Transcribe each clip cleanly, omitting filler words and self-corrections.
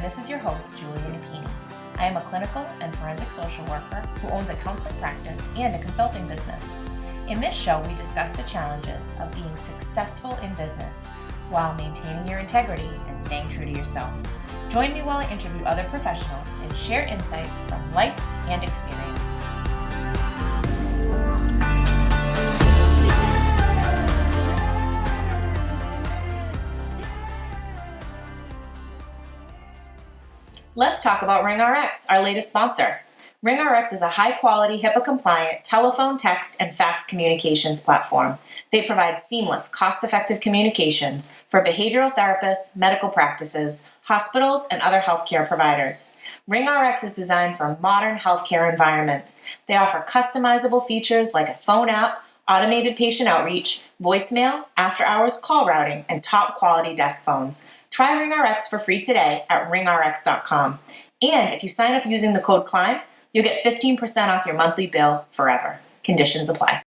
this is your host, Julia Napini. I am a clinical and forensic social worker who owns a counseling practice and a consulting business. In this show, we discuss the challenges of being successful in business while maintaining your integrity and staying true to yourself. Join me while I interview other professionals and share insights from life and experience. Let's talk about RingRx, our latest sponsor. RingRx is a high-quality, HIPAA-compliant telephone, text, and fax communications platform. They provide seamless, cost-effective communications for behavioral therapists, medical practices, hospitals, and other healthcare providers. RingRx is designed for modern healthcare environments. They offer customizable features like a phone app, automated patient outreach, voicemail, after-hours call routing, and top-quality desk phones. Try RingRx for free today at ringrx.com. And if you sign up using the code CLIMB, you'll get 15% off your monthly bill forever. Conditions apply.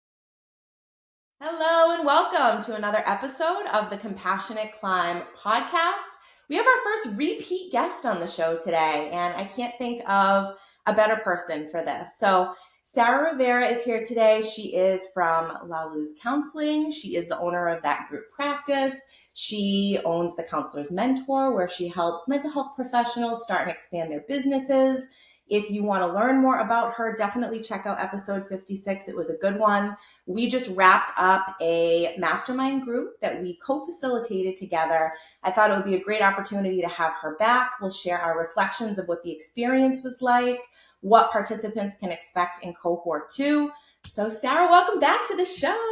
Hello and welcome to another episode of the Compassionate Climb podcast. We have our first repeat guest on the show today, and I can't think of a better person for this. So Sarah Rivera is here today. She is from La Luz Counseling. She is the owner of that group practice. She owns the Counselor's Mentor, where she helps mental health professionals start and expand their businesses. If you want to learn more about her, definitely check out episode 56. It was a good one. We just wrapped up a mastermind group that we co-facilitated together. I thought it would be a great opportunity to have her back. We'll share our reflections of what the experience was like, what participants can expect in cohort 2. So Sarah, welcome back to the show.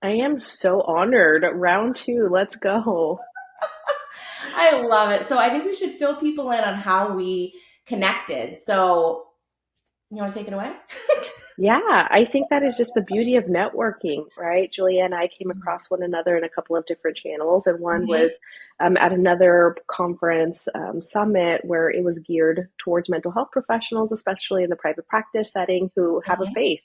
I am so honored. Round 2, let's go. I love it. So I think we should fill people in on how we connected. So you want to take it away? Yeah, I think that is just the beauty of networking, right? Julia and I came across one another in a couple of different channels, and one was at another conference summit where it was geared towards mental health professionals, especially in the private practice setting, who have a faith.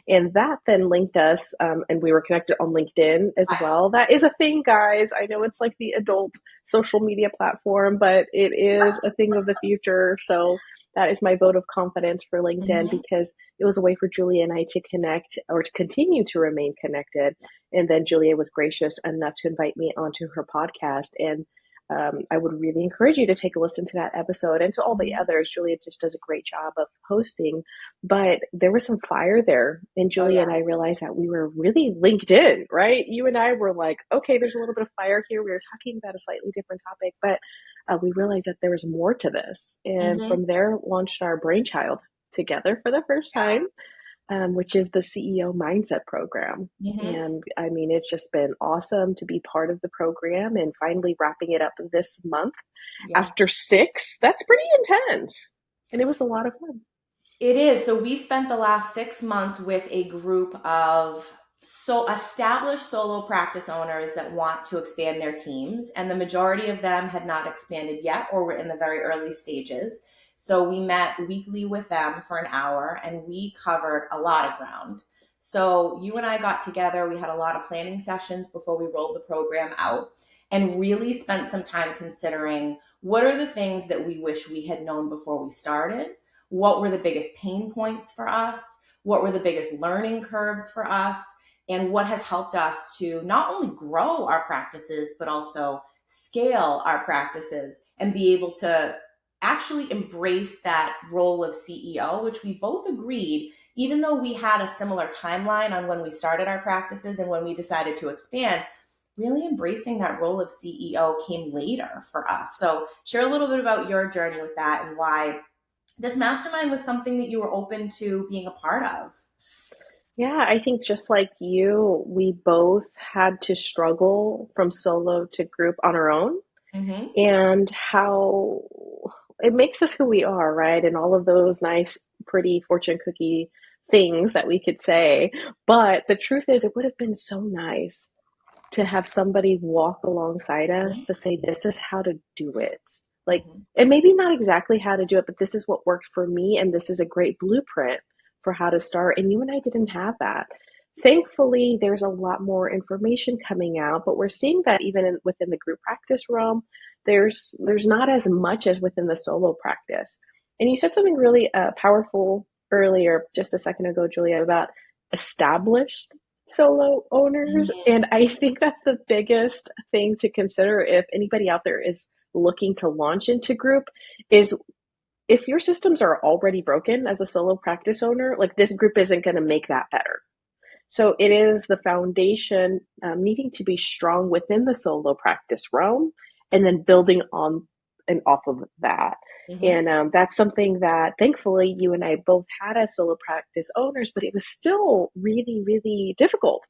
And that then linked us, and we were connected on LinkedIn as well. That is a thing, guys. I know it's like the adult social media platform, but it is a thing of the future. So that is my vote of confidence for LinkedIn, because it was a way for Julia and I to connect, or to continue to remain connected. And then Julia was gracious enough to invite me onto her podcast. And I would really encourage you to take a listen to that episode, and to all the others. Julia just does a great job of hosting, but there was some fire there. And Julia and I realized that we were really linked in, right? You and I were like, okay, there's a little bit of fire here. We were talking about a slightly different topic, but we realized that there was more to this. And from there launched our brainchild together for the first time, which is the CEO Mindset Program. And I mean, it's just been awesome to be part of the program, and finally wrapping it up this month after 6. That's pretty intense. And it was a lot of fun. It is. So we spent the last 6 months with a group of established solo practice owners that want to expand their teams. And the majority of them had not expanded yet, or were in the very early stages. So we met weekly with them for an hour, and we covered a lot of ground. So you and I got together. We had a lot of planning sessions before we rolled the program out, and really spent some time considering what are the things that we wish we had known before we started. What were the biggest pain points for us? What were the biggest learning curves for us? And what has helped us to not only grow our practices, but also scale our practices and be able to actually embrace that role of CEO, which we both agreed, even though we had a similar timeline on when we started our practices and when we decided to expand, really embracing that role of CEO came later for us. So share a little bit about your journey with that, and why this mastermind was something that you were open to being a part of. Yeah, I think just like you, we both had to struggle from solo to group on our own, and how it makes us who we are, right? And all of those nice, pretty fortune cookie things that we could say. But the truth is, it would have been so nice to have somebody walk alongside us to say, this is how to do it. Like, and maybe not exactly how to do it, but this is what worked for me, and this is a great blueprint for how to start. And you and I didn't have that. Thankfully, there's a lot more information coming out, but we're seeing that even within the group practice realm, there's not as much as within the solo practice. And you said something really powerful earlier, just a second ago, Julia, about established solo owners. Mhm. And I think that's the biggest thing to consider if anybody out there is looking to launch into group is if your systems are already broken as a solo practice owner, like this group isn't going to make that better. So it is the foundation needing to be strong within the solo practice realm and then building on and off of that. Mhm. And that's something that thankfully you and I both had as solo practice owners, but it was still really, really difficult.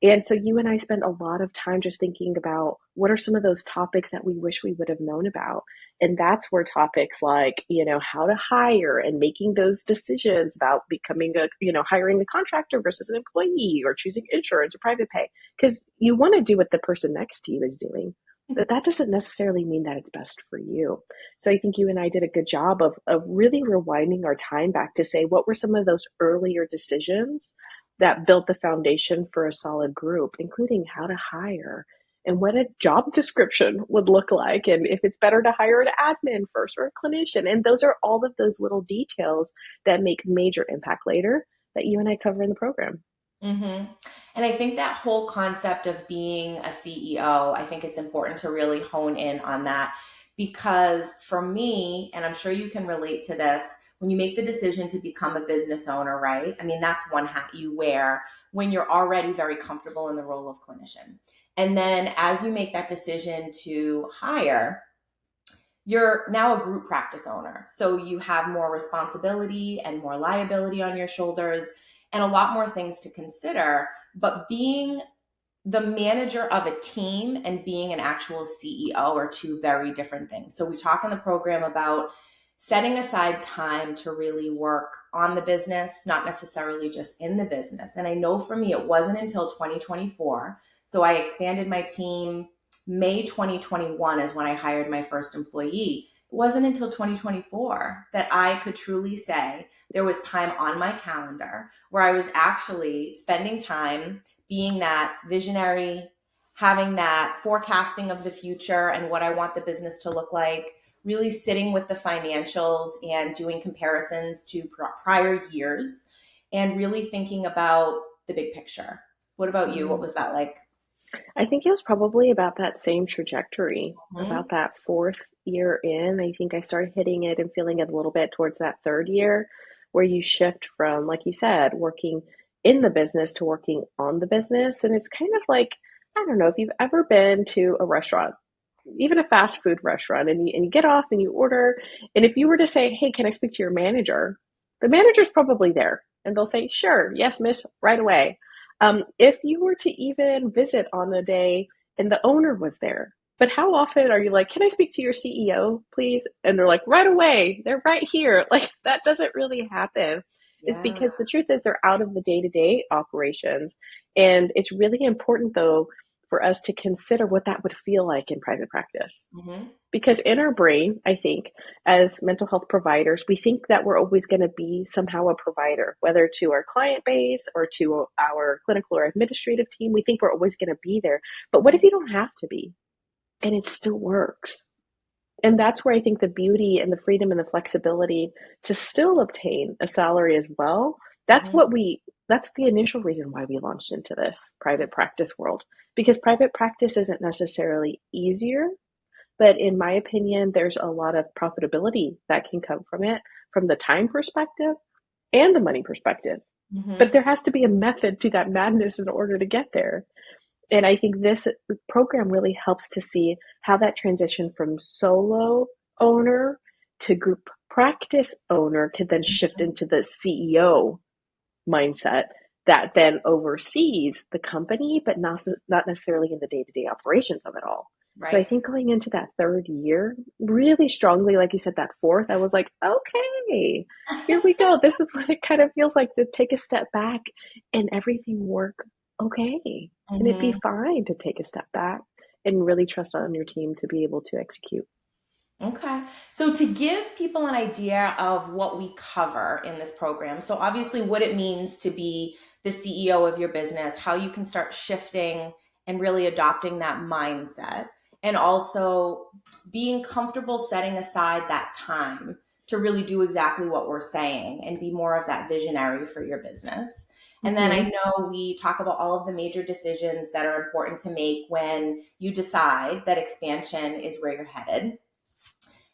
And so you and I spend a lot of time just thinking about what are some of those topics that we wish we would have known about. And that's where topics like, how to hire and making those decisions about becoming hiring a contractor versus an employee or choosing insurance or private pay. Because you want to do what the person next to you is doing. But that doesn't necessarily mean that it's best for you. So I think you and I did a good job of really rewinding our time back to say, what were some of those earlier decisions that built the foundation for a solid group, including how to hire and what a job description would look like, and if it's better to hire an admin first or a clinician. And those are all of those little details that make major impact later that you and I cover in the program. hmm And I think that whole concept of being a CEO, I think it's important to really hone in on that because for me, and I'm sure you can relate to this, when you make the decision to become a business owner, right? I mean, that's one hat you wear when you're already very comfortable in the role of clinician. And then as you make that decision to hire, you're now a group practice owner. So you have more responsibility and more liability on your shoulders and a lot more things to consider. But being the manager of a team and being an actual CEO are two very different things. So we talk in the program about setting aside time to really work on the business, not necessarily just in the business. And I know for me, it wasn't until 2024. So I expanded my team. May 2021 is when I hired my first employee. It wasn't until 2024 that I could truly say there was time on my calendar where I was actually spending time being that visionary, having that forecasting of the future and what I want the business to look like, really sitting with the financials and doing comparisons to prior years and really thinking about the big picture. What about you? What Mm. was that like? I think it was probably about that same trajectory, Mhm. about that fourth year in. I think I started hitting it and feeling it a little bit towards that third year, where you shift from, like you said, working in the business to working on the business. And it's kind of like, I don't know if you've ever been to a restaurant, even a fast food restaurant, and you get off and you order. And if you were to say, hey, can I speak to your manager? The manager's probably there. And they'll say, sure, yes, miss, right away. If you were to even visit on a day and the owner was there, but how often are you like, can I speak to your CEO, please? And they're like, right away, they're right here. Like that doesn't really happen. Is Yeah. because the truth is they're out of the day to day operations. And it's really important, though, for us to consider what that would feel like in private practice. hmm Because in our brain, I think, as mental health providers, we think that we're always going to be somehow a provider, whether to our client base or to our clinical or administrative team. We think we're always going to be there. But what if you don't have to be and it still works? And that's where I think the beauty and the freedom and the flexibility to still obtain a salary as well. That's hmm what we, that's the initial reason why we launched into this private practice world. Because private practice isn't necessarily easier, but in my opinion, there's a lot of profitability that can come from it, from the time perspective and the money perspective. But hmm there has to be a method to that madness in order to get there. And I think this program really helps to see how that transition from solo owner to group practice owner can then shift into the CEO mindset that then oversees the company, but not necessarily in the day to day operations of it all. So I Right. think going into that third year, really strongly, like you said, that fourth, I was like, okay, here we go. This is what it kind of feels like to take a step back and everything work okay. And it'd be hmm fine to take a step back and really trust on your team to be able to execute. Okay. So to give people an idea of what we cover in this program, so obviously what it means to be the CEO of your business, how you can start shifting and really adopting that mindset. and also being comfortable setting aside that time to really do exactly what we're saying and be more of that visionary for your business. And then I Hmm. know we talk about all of the major decisions that are important to make when you decide that expansion is where you're headed.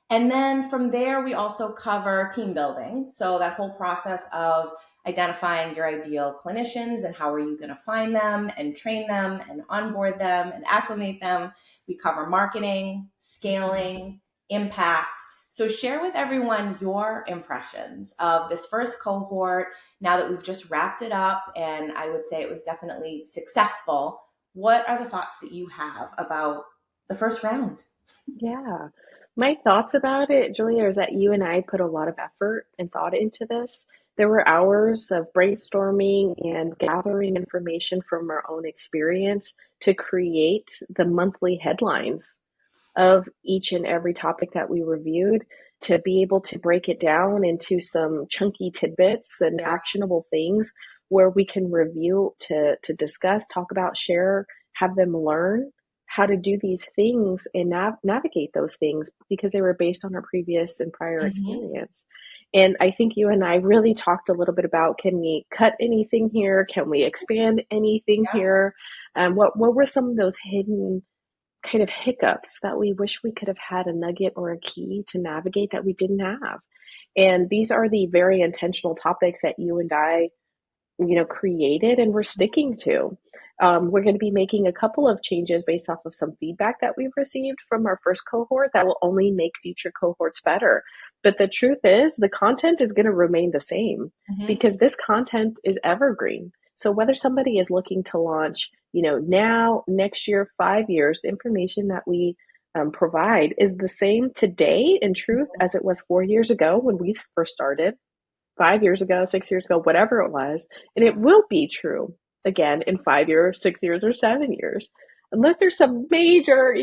And then from there, we also cover team building. So that whole process of identifying your ideal clinicians and how are you going to find them and train them and onboard them and acclimate them. We cover marketing, scaling, impact. So share with everyone your impressions of this first cohort now that we've just wrapped it up. And I would say it was definitely successful. What are the thoughts that you have about the first round? Yeah. My thoughts about it, Julia, is that you and I put a lot of effort and thought into this. There were hours of brainstorming and gathering information from our own experience to create the monthly headlines of each and every topic that we reviewed, to be able to break it down into some chunky tidbits and Yeah. actionable things where we can review, to discuss, talk about, share, have them learn how to do these things and navigate those things because they were based on our previous and prior Mm-hmm. experience. And I think you and I really talked a little bit about, can we cut anything here? Can we expand anything Yeah. here? What were some of those hidden kind of hiccups that we wish we could have had a nugget or a key to navigate that we didn't have? And these are the very intentional topics that you and I, created and we're sticking to. We're going to be making a couple of changes based off of some feedback that we've received from our first cohort that will only make future cohorts better. But the truth is, the content is going to remain the same Mm-hmm. because this content is evergreen. So whether somebody is looking to launch, now, next year, 5 years, the information that we provide is the same today in truth as it was 4 years ago when we first started, 5 years ago, 6 years ago, whatever it was. And it Yeah. will be true again in 5 years, 6 years, or 7 years, unless there's some major,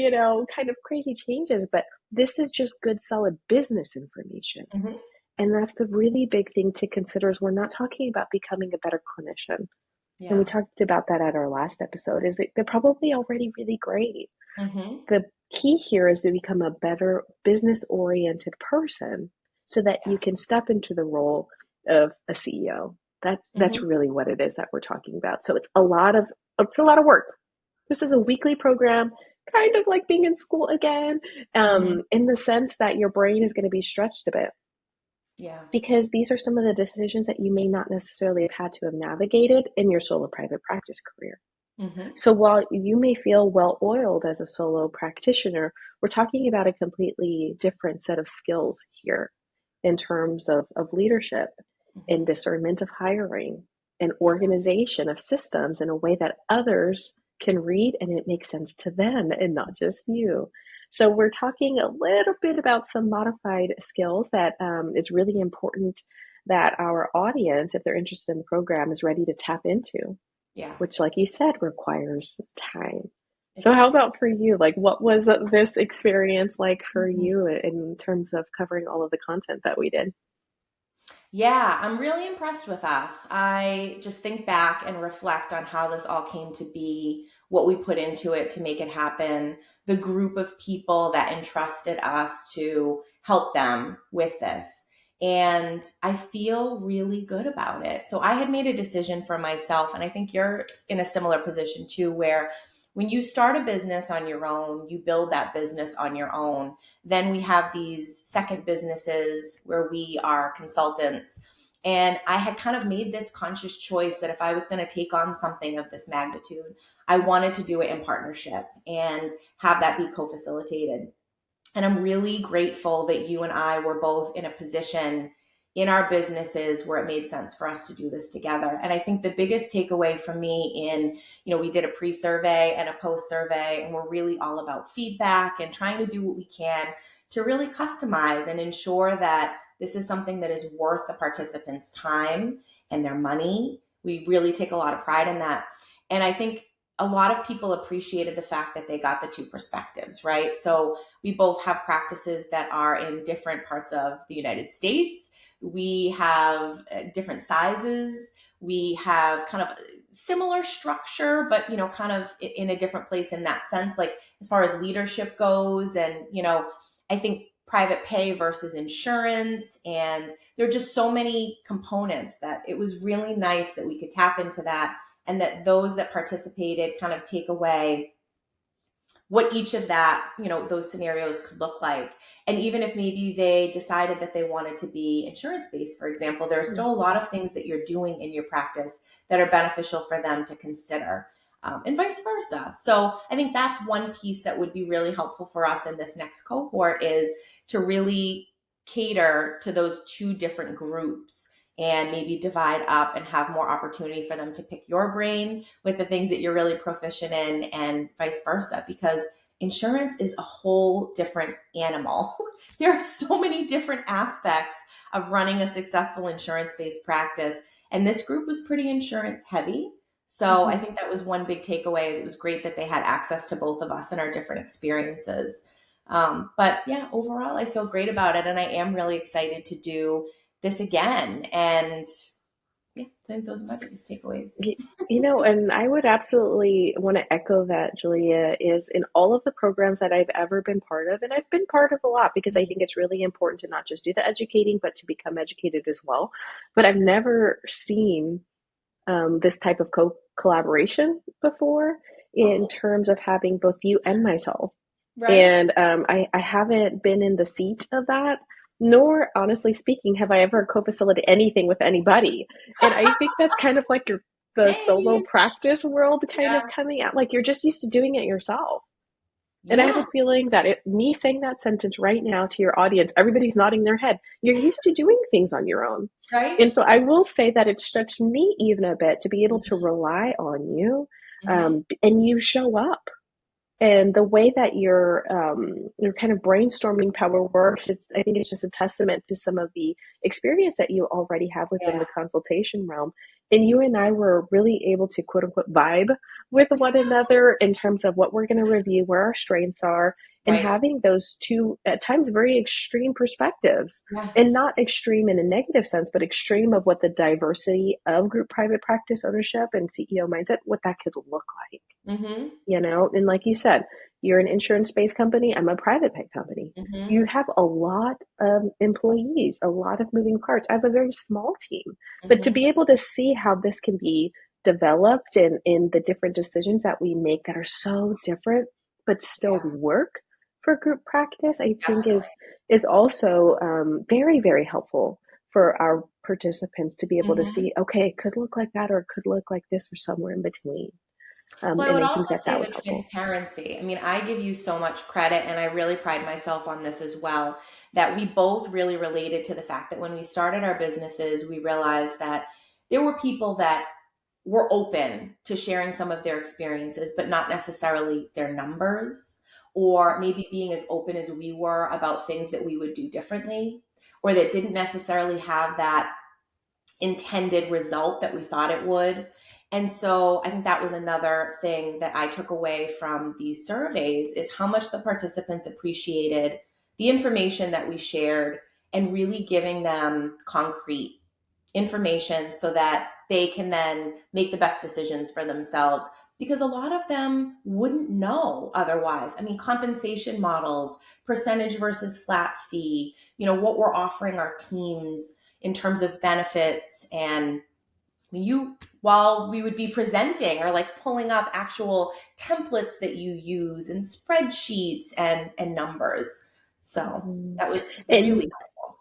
kind of crazy changes. But this is just good, solid business information. Mm-hmm. And that's the really big thing to consider is we're not talking about becoming a better clinician. And we Yeah. talked about that at our last episode, is that they're probably already really great. Mm-hmm. The key here is to become a better business oriented person so that Yeah. you can step into the role of a CEO. That's Mm-hmm. really what it is that we're talking about. So it's a lot of work. This is a weekly program, kind of like being in school again, Mm-hmm. in the sense that your brain is going to be stretched a bit Yeah. because these are some of the decisions that you may not necessarily have had to have navigated in your solo private practice career. Mm-hmm. So while you may feel well oiled as a solo practitioner, we're talking about a completely different set of skills here in terms of leadership and Mm-hmm. discernment of hiring and Yeah. organization of systems in a way that others can read and it makes sense to them and not just you. So we're talking a little bit about some modified skills that is really important that our audience, if they're interested in the program, is ready to tap into, Yeah. which, like you said, requires time. It So, how does. about for you? Like, what was this experience like for Mm-hmm. you in terms of covering all of the content that we did? Yeah, I'm really impressed with us. I just think back and reflect on how this all came to be, what we put into it to make it happen, the group of people that entrusted us to help them with this. And I feel really good about it. So I had made a decision for myself, and I think you're in a similar position too, where when you start a business on your own, you build that business on your own. Then we have these second businesses where we are consultants. And I had kind of made this conscious choice that if I was going to take on something of this magnitude, I wanted to do it in partnership and have that be co facilitated. And I'm really grateful that you and I were both in a position in our businesses where it made sense for us to do this together. And I think the biggest takeaway for me we did a pre-survey and a post-survey, and we're really all about feedback and trying to do what we can to really customize and ensure that this is something that is worth the participants' time and their money. We really take a lot of pride in that. And I think a lot of people appreciated the fact that they got the two perspectives, right? So we both have practices that are in different parts of the United States. We have different sizes. We have kind of similar structure, but kind of in a different place in that sense, like as far as leadership goes. And I think private pay versus insurance, and there are just so many components that it was really nice that we could tap into that, and that those that participated kind of take away what each of that, those scenarios could look like. And even if maybe they decided that they wanted to be insurance based, for example, there are still a lot of things that you're doing in your practice that are beneficial for them to consider, and vice versa. So I think that's one piece that would be really helpful for us in this next cohort, is to really cater to those two different groups, and maybe divide up and have more opportunity for them to pick your brain with the things that you're really proficient in, and vice versa, because insurance is a whole different animal. There are so many different aspects of running a successful insurance-based practice, and this group was pretty insurance heavy. So I think that was one big takeaway, is it was great that they had access to both of us and our different experiences. But yeah, overall, I feel great about it, and I am really excited to do this again. And yeah, I think those are my biggest takeaways. And I would absolutely want to echo that, Julia, is in all of the programs that I've ever been part of, and I've been part of a lot because I think it's really important to not just do the educating, but to become educated as well. But I've never seen this type of collaboration before in terms of having both you and myself. Right. And I haven't been in the seat of that, nor, honestly speaking, have I ever co-facilitated anything with anybody. And I think that's kind of like the solo Same. practice world kind of Yeah. coming out. Like you're just used to doing it yourself. And I have a Yeah. feeling that me saying that sentence right now to your audience, everybody's nodding their head. You're used to doing things on your own. Right. And so I will say that it stretched me even a bit to be able to rely on you, Mm-hmm. and you show up. And the way that your kind of brainstorming power works, I think it's just a testament to some of the experience that you already have within Yeah. the consultation realm. And you and I were really able to quote unquote vibe with one another in terms of what we're going to review, where our strengths are, and Right. having those two at times very extreme perspectives. And Yes. not extreme in a negative sense, but extreme of what the diversity of group private practice ownership and CEO mindset, what that could look like. Mm-hmm. And like you said, you're an insurance-based company, I'm a private pay company. Mm-hmm. You have a lot of employees, a lot of moving parts. I have a very small team, but to Mm-hmm. be able to see how this can be developed in the different decisions that we make that are so different but still Yeah. work for group practice, I think Definitely. is also very, very helpful for our participants to be able to Mm-hmm. see, okay, it could look like that, or it could look like this, or somewhere in between. Well, I And would I think also that say that was the helpful. transparency. I mean, I give you so much credit, and I really pride myself on this as well, that we both really related to the fact that when we started our businesses, we realized that there were people that were open to sharing some of their experiences, but not necessarily their numbers, or maybe being as open as we were about things that we would do differently, or that didn't necessarily have that intended result that we thought it would. And so I think that was another thing that I took away from these surveys, is how much the participants appreciated the information that we shared, and really giving them concrete information so that they can then make the best decisions for themselves, because a lot of them wouldn't know otherwise. I mean, compensation models, percentage versus flat fee, what we're offering our teams in terms of benefits. And you, while we would be presenting or like pulling up actual templates that you use, and spreadsheets and numbers. So Mhm. that was And really helpful.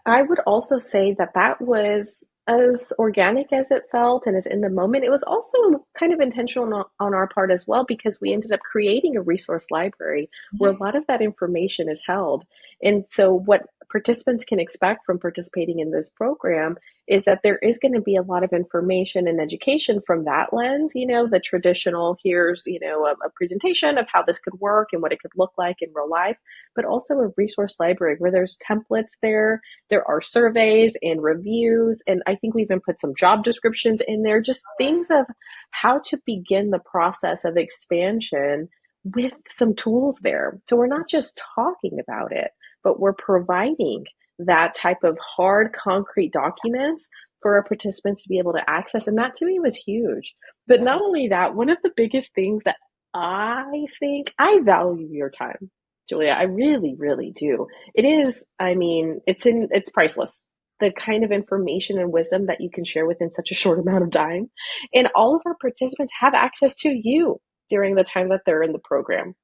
I would also say that that was as organic as it felt and as in the moment. It was also kind of intentional on our part as well, because we ended up creating a resource library where a Mhm. lot of that information is held. And so, what participants can expect from participating in this program is that there is going to be a lot of information and education from that lens. The traditional, here's, a presentation of how this could work and what it could look like in real life, but also a resource library where there's templates there are surveys and reviews, and I think we even put some job descriptions in there, just things of how to begin the process of expansion with some tools there. So we're not just talking about it, but we're providing that type of hard, concrete documents for our participants to be able to access. And that to me was huge. But Yeah. not only that, one of the biggest things that I think I value your time, Julia. I really, really do. It is, I mean, it's priceless. The kind of information and wisdom that you can share within such a short amount of time. And all of our participants have access to you during the time that they're in the program,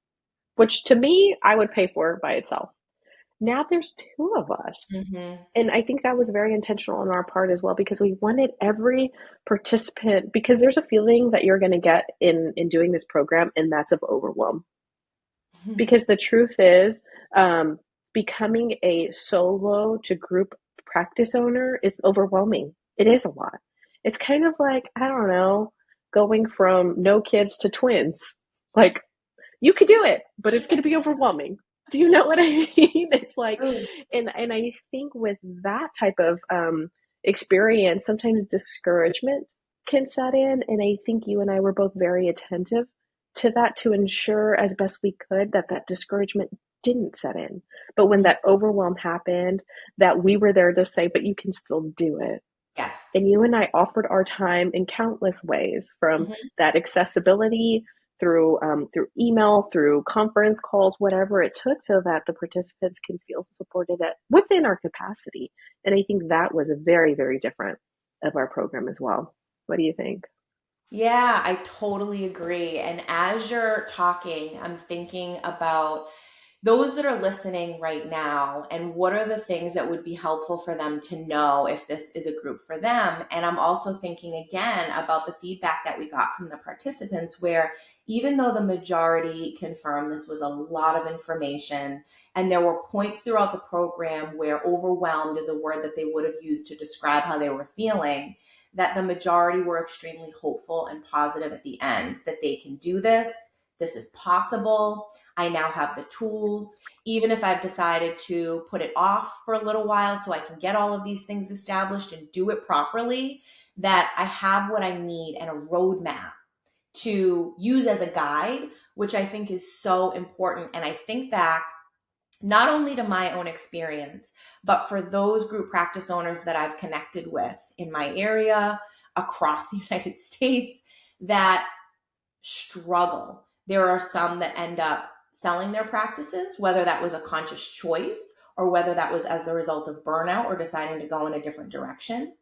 which to me, I would pay for by itself. Now there's two of us. Mm-hmm. And I think that was very intentional on our part as well because we wanted every participant, because there's a feeling that you're going to get in doing this program, and that's of overwhelm. Because the truth is, becoming a solo to group practice owner is overwhelming. It is a lot. It's kind of like, I don't know, going from no kids to twins. Like, you could do it, but it's going to be overwhelming. Do you know what I mean? It's like, True. and I think with that type of experience, sometimes discouragement can set in. And I think you and I were both very attentive to that to ensure as best we could that that discouragement didn't set in. But when that overwhelm happened, that we were there to say, but you can still do it. Yes. And you and I offered our time in countless ways, from Mm-hmm. that accessibility through email, through conference calls, whatever it took, so that the participants can feel supported within our capacity. And I think that was a very, very different of our program as well. What do you think? Yeah, I totally agree. And as you're talking, I'm thinking about those that are listening right now and what are the things that would be helpful for them to know if this is a group for them. And I'm also thinking again about the feedback that we got from the participants, where even though the majority confirmed this was a lot of information, and there were points throughout the program where overwhelmed is a word that they would have used to describe how they were feeling, that the majority were extremely hopeful and positive at the end that they can do this. This is possible. I now have the tools. Even if I've decided to put it off for a little while so I can get all of these things established and do it properly, that I have what I need and a roadmap to use as a guide, which I think is so important. And I think back not only to my own experience, but for those group practice owners that I've connected with in my area, across the United States, that struggle. There are some that end up selling their practices, whether that was a conscious choice or whether that was as the result of burnout or deciding to go in a different direction.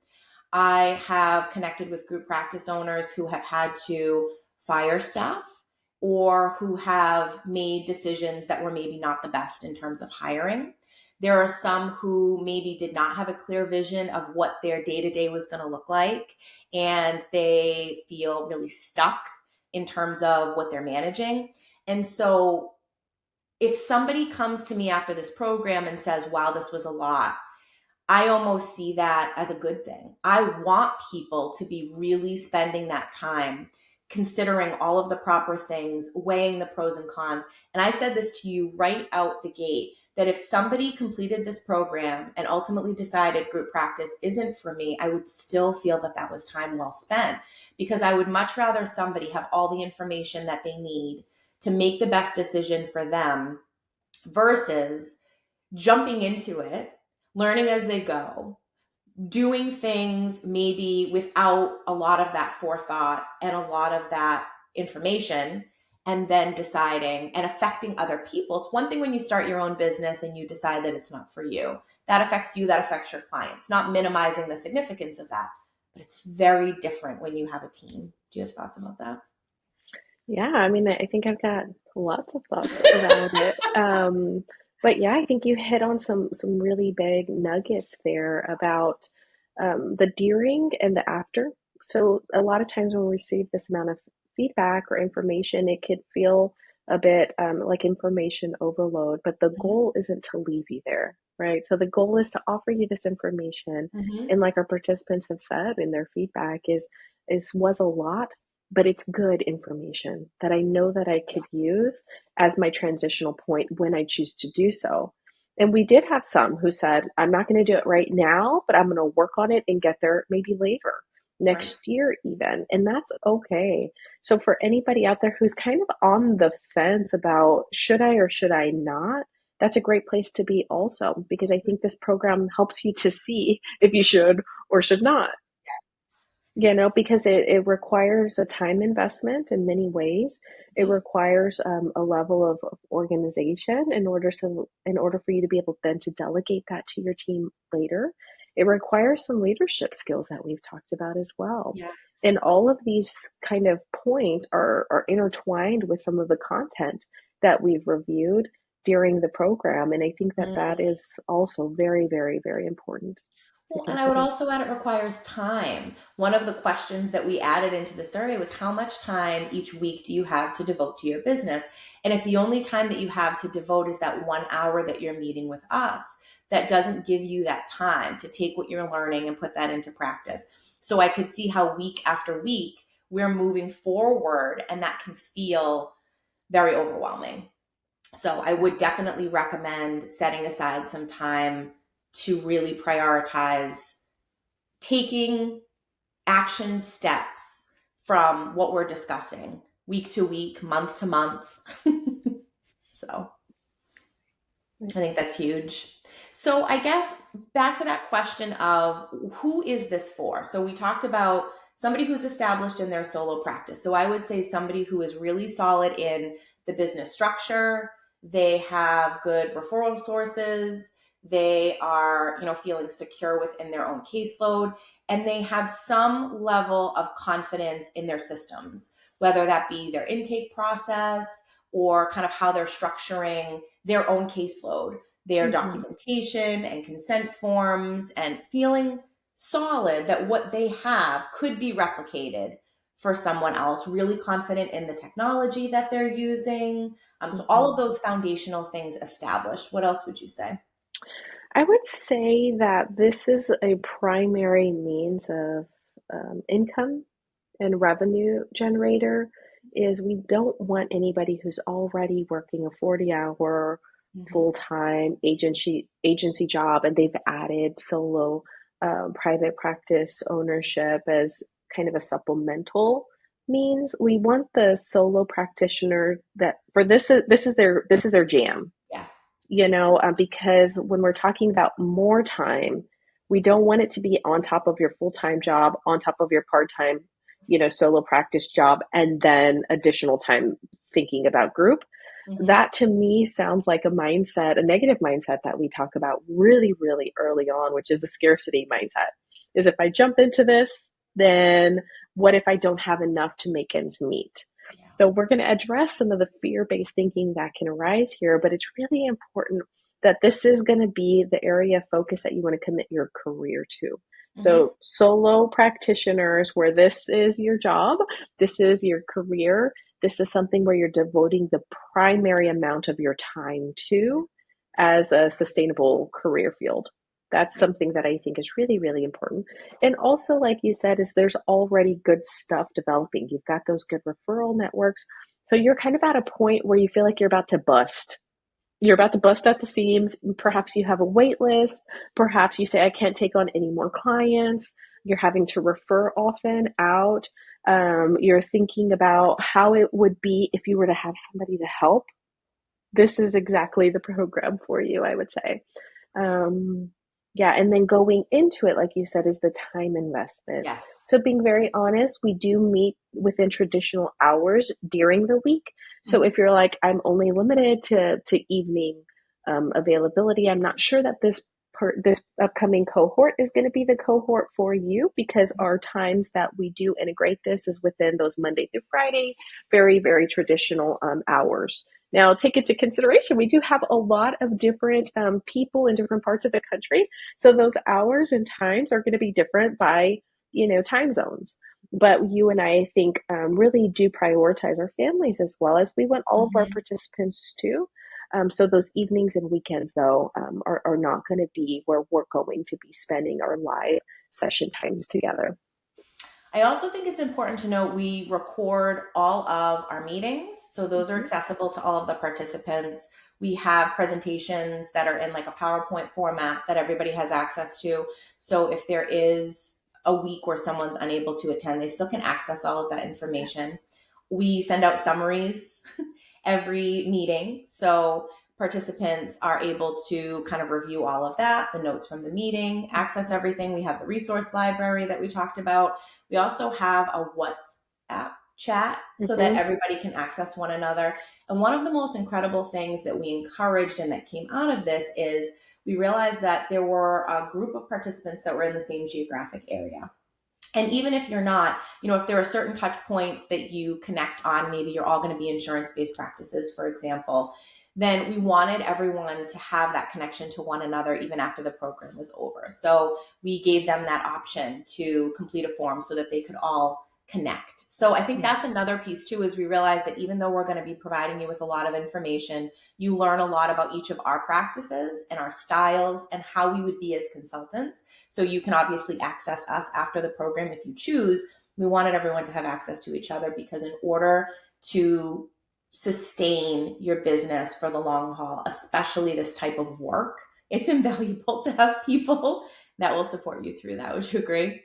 I have connected with group practice owners who have had to fire staff or who have made decisions that were maybe not the best in terms of hiring. There are some who maybe did not have a clear vision of what their day to day was going to look like, and they feel really stuck in terms of what they're managing. And so, if somebody comes to me after this program and says, wow, this was a lot, I almost see that as a good thing. I want people to be really spending that time considering all of the proper things, weighing the pros and cons. And I said this to you right out the gate, that if somebody completed this program and ultimately decided group practice isn't for me, I would still feel that that was time well spent, because I would much rather somebody have all the information that they need to make the best decision for them versus jumping into it, learning as they go, doing things maybe without a lot of that forethought and a lot of that information, and then deciding and affecting other people. It's one thing when you start your own business and you decide that it's not for you. That affects you, that affects your clients. Not minimizing the significance of that, but it's very different when you have a team. Do you have thoughts about that? Yeah, I mean, I think I've got lots of thoughts around it. But yeah, I think you hit on some really big nuggets there about the during and the after. So a lot of times when we receive this amount of feedback or information, it could feel a bit like information overload, but the goal isn't to leave you there, right? So the goal is to offer you this information, Mm-hmm. and like our participants have said in their feedback, is was a lot, but it's good information that I know that I could use as my transitional point when I choose to do so. And we did have some who said, I'm not going to do it right now, but I'm going to work on it and get there maybe later, Right. next year, even. And that's okay. So, for anybody out there who's kind of on the fence about should I or should I not, that's a great place to be also, because I think this program helps you to see if you should or should not, because it requires a time investment in many ways. It Mhm. requires a level of organization in order for you to be able then to delegate that to your team later. It requires some leadership skills that we've talked about as well. Yes. And all of these kind of points are intertwined with some of the content that we've reviewed during the program. And I think that that Mm. is also very, very, very important to Well, and I would consider. also add it requires time. One of the questions that we added into the survey was how much time each week do you have to devote to your business? And if the only time that you have to devote is that 1 hour that you're meeting with us, that doesn't give you that time to take what you're learning and put that into practice. So I could see how week after week we're moving forward, and that can feel very overwhelming. So I would definitely recommend setting aside some time to really prioritize taking action steps from what we're discussing week to week, month to month. So I think that's huge. So I guess back to that question of who is this for? So we talked about somebody who's established in their solo practice. So I would say somebody who is really solid in the business structure. They have good referral sources. They are, feeling secure within their own caseload, and they have some level of confidence in their systems, whether that be their intake process or kind of how they're structuring their own caseload, their Mhm. documentation and consent forms, and feeling solid that what they have could be replicated for someone else, really confident in the technology that they're using. So all of Mhm. those foundational things established. What else would you say? I would say that this is a primary means of income and revenue generator. Is we don't want anybody who's already working a 40-hour Mm-hmm. full-time agency job, and they've added solo private practice ownership as kind of a supplemental means. We want the solo practitioner that for this is their jam, Yeah. because when we're talking about more time, we don't want it to be on top of your full time job, on top of your part time, solo practice job, and then additional time thinking about group. Mm-hmm. That to me sounds like a negative mindset that we talk about really, really early on, which is the scarcity mindset. Is if I jump into this, then what if I don't have enough to make ends meet? Yeah. So we're going to address some of the fear-based thinking that can arise here, but it's really important that this is going to be the area of focus that you want to commit your career to. Mm-hmm. So solo practitioners, where this is your job, this is your career, this is something where you're devoting the primary amount of your time to as a sustainable career field. That's something that I think is really, really important. And also, like you said, is there's already good stuff developing. You've got those good referral networks. So you're kind of at a point where you feel like you're about to bust. You're about to bust at the seams. Perhaps you have a wait list. Perhaps you say, I can't take on any more clients. You're having to refer often out. You're thinking about how it would be if you were to have somebody to help. This is exactly the program for you, I would say. Um, yeah, and then going into it, like you said, is the time investment. Yes. So being very honest, we do meet within traditional hours during the week. So Mm-hmm. if you're like, I'm only limited to evening availability, I'm not sure that this upcoming cohort is going to be the cohort for you, because our times that we do integrate this is within those Monday through Friday, very, very traditional hours. Now, take into consideration, we do have a lot of different people in different parts of the country. So those hours and times are going to be different by, time zones. But you and I think really do prioritize our families as well, as we want all of our Mm-hmm. participants to. So those evenings and weekends, though, are not going to be where we're going to be spending our live session times together. I also think it's important to note we record all of our meetings. So those are Mhm. accessible to all of the participants. We have presentations that are in like a PowerPoint format that everybody has access to. So if there is a week where someone's unable to attend, they still can access all of that information. We send out summaries every meeting. So participants are able to kind of review all of that, the notes from the meeting, access everything. We have the resource library that we talked about. We also have a WhatsApp chat so that Hmm. everybody can access one another. And one of the most incredible things that we encouraged and that came out of this is we realized that there were a group of participants that were in the same geographic area. And even if you're not, if there are certain touch points that you connect on, maybe you're all going to be insurance-based practices, for example, then we wanted everyone to have that connection to one another even after the program was over. So we gave them that option to complete a form so that they could all connect. So I think that's another piece too, is we realize that even though we're going to be providing you with a lot of information, you learn a lot about each of our practices and our styles and how we would be as consultants. So you can obviously access us after the program if you choose. We wanted everyone to have access to each other because in order to sustain your business for the long haul, especially this type of work, it's invaluable to have people that will support you through that. Would you agree?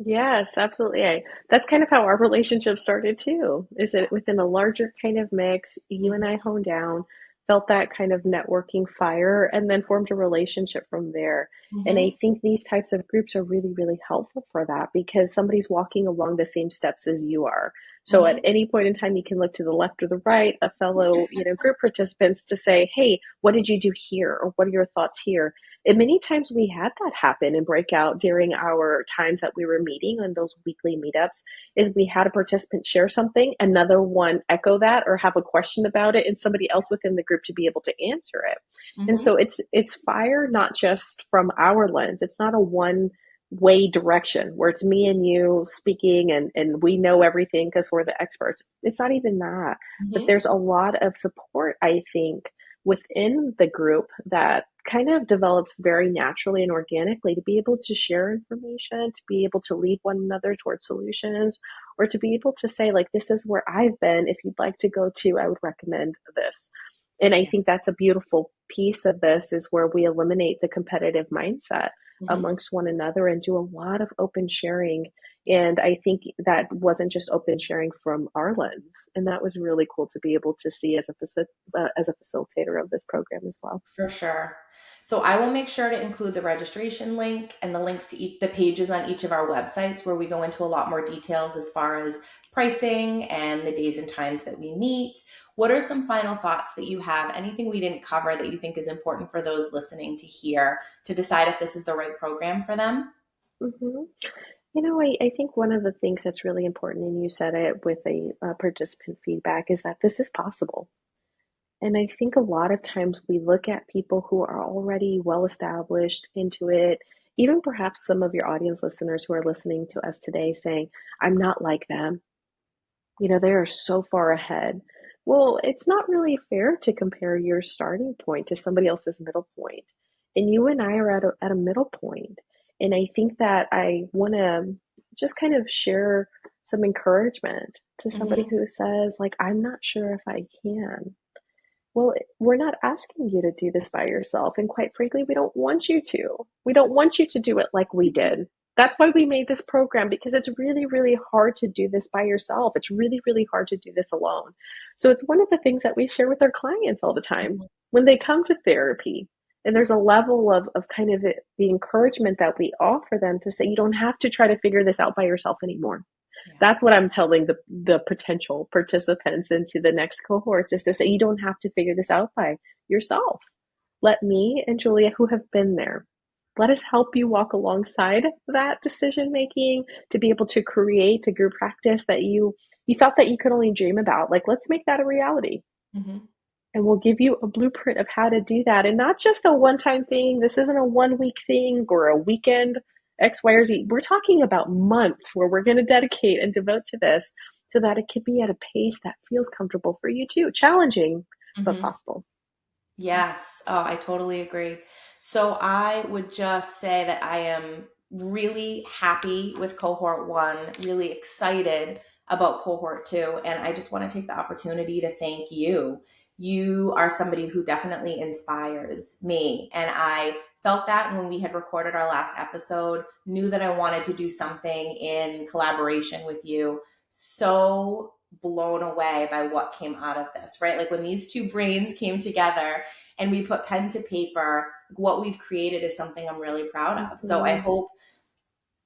Yes, absolutely. That's kind of how our relationship started too. Is it within a larger kind of mix? You and I honed down, felt that kind of networking fire, and then formed a relationship from there. And Mm-hmm. I think these types of groups are really, really helpful for that because somebody's walking along the same steps as you are. So at Mm-hmm. any point in time, you can look to the left or the right, a fellow, group participants to say, "Hey, what did you do here?" or "What are your thoughts here?" And many times we had that happen and break out during our times that we were meeting on those weekly meetups is we had a participant share something, another one echo that or have a question about it, and somebody else within the group to be able to answer it. And Mm-hmm. so it's fire not just from our lens. It's not a one way direction where it's me and you speaking and we know everything because we're the experts. It's not even that. But Mm-hmm. there's a lot of support, I think, within the group that kind of develops very naturally and organically to be able to share information, to be able to lead one another towards solutions, or to be able to say, like, this is where I've been. If you'd like to go to, I would recommend this. And I Yeah. think that's a beautiful piece of this is where we eliminate the competitive mindset Mm-hmm. amongst one another and do a lot of open sharing. Yeah. And I think that wasn't just open sharing from our lens. And that was really cool to be able to see as a facilitator of this program as well. For sure. So I will make sure to include the registration link and the links to the pages on each of our websites where we go into a lot more details as far as pricing and the days and times that we meet. What are some final thoughts that you have? Anything we didn't cover that you think is important for those listening to hear to decide if this is the right program for them? Hmm. I think one of the things that's really important, and you said it with a participant feedback, is that this is possible. And I think a lot of times we look at people who are already well established into it, even perhaps some of your audience listeners who are listening to us today saying, I'm not like them. They are so far ahead. Well, it's not really fair to compare your starting point to somebody else's middle point. And you and I are at a middle point. And I think that I want to just kind of share some encouragement to somebody Mm-hmm. who says, like, I'm not sure if I can. Well, we're not asking you to do this by yourself. And quite frankly, we don't want you to. We don't want you to do it like we did. That's why we made this program because it's really, really hard to do this by yourself. It's really, really hard to do this alone. So it's one of the things that we share with our clients all the time when they come to therapy. And there's a level of kind of the encouragement that we offer them to say, you don't have to try to figure this out by yourself anymore. Yeah. That's what I'm telling the potential participants into the next cohorts is to say, you don't have to figure this out by yourself. Let me and Julia, who have been there, let us help you walk alongside that decision making to be able to create a group practice that you felt that you could only dream about. Like, let's make that a reality. Mm-hmm. And we'll give you a blueprint of how to do that. And not just a one time thing. This isn't a 1 week thing or a weekend, X, Y, or Z. We're talking about months where we're going to dedicate and devote to this so that it can be at a pace that feels comfortable for you too. Challenging, but Mm-hmm. possible. Yes. Oh, I totally agree. So I would just say that I am really happy with cohort one, really excited about cohort two. And I just want to take the opportunity to thank you. You are somebody who definitely inspires me. And I felt that when we had recorded our last episode, knew that I wanted to do something in collaboration with you. So blown away by what came out of this, right? Like when these two brains came together and we put pen to paper, what we've created is something I'm really proud of. So I hope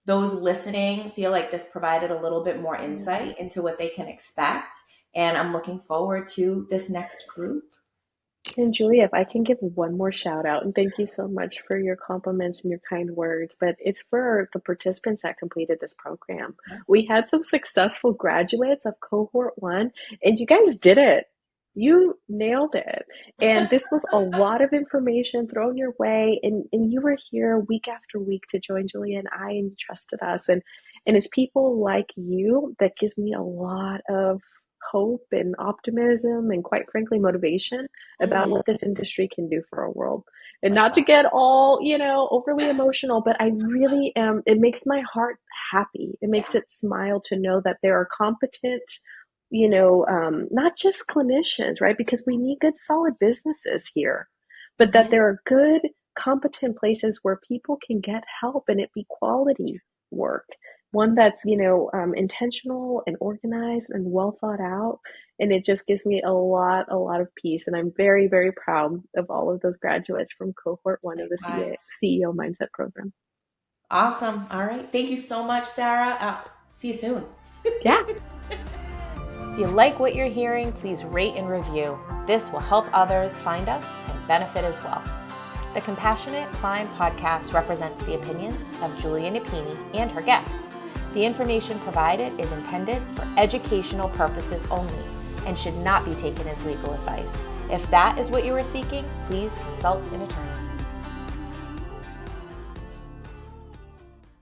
those listening feel like this provided a little bit more insight into what they can expect. And I'm looking forward to this next group. And Julia, if I can give one more shout out, and thank you so much for your compliments and your kind words, but it's for the participants that completed this program. We had some successful graduates of cohort 1, and you guys did it. You nailed it. And this was a lot of information thrown your way, and you were here week after week to join Julia and I, and you trusted us. And it's people like you that gives me a lot of hope and optimism and, quite frankly, motivation about what this industry can do for our world. And not to get all, overly emotional, but I really am, it makes my heart happy. It makes it smile to know that there are competent, not just clinicians, right? Because we need good, solid businesses here, but that there are good, competent places where people can get help and it be quality work. One that's, intentional and organized and well thought out. And it just gives me a lot of peace. And I'm very, very proud of all of those graduates from cohort 1 of the CEO Mindset Program. Awesome. All right. Thank you so much, Sarah. See you soon. Yeah. If you like what you're hearing, please rate and review. This will help others find us and benefit as well. The Compassionate Climb podcast represents the opinions of Julia Napini and her guests. The information provided is intended for educational purposes only and should not be taken as legal advice. If that is what you are seeking, please consult an attorney.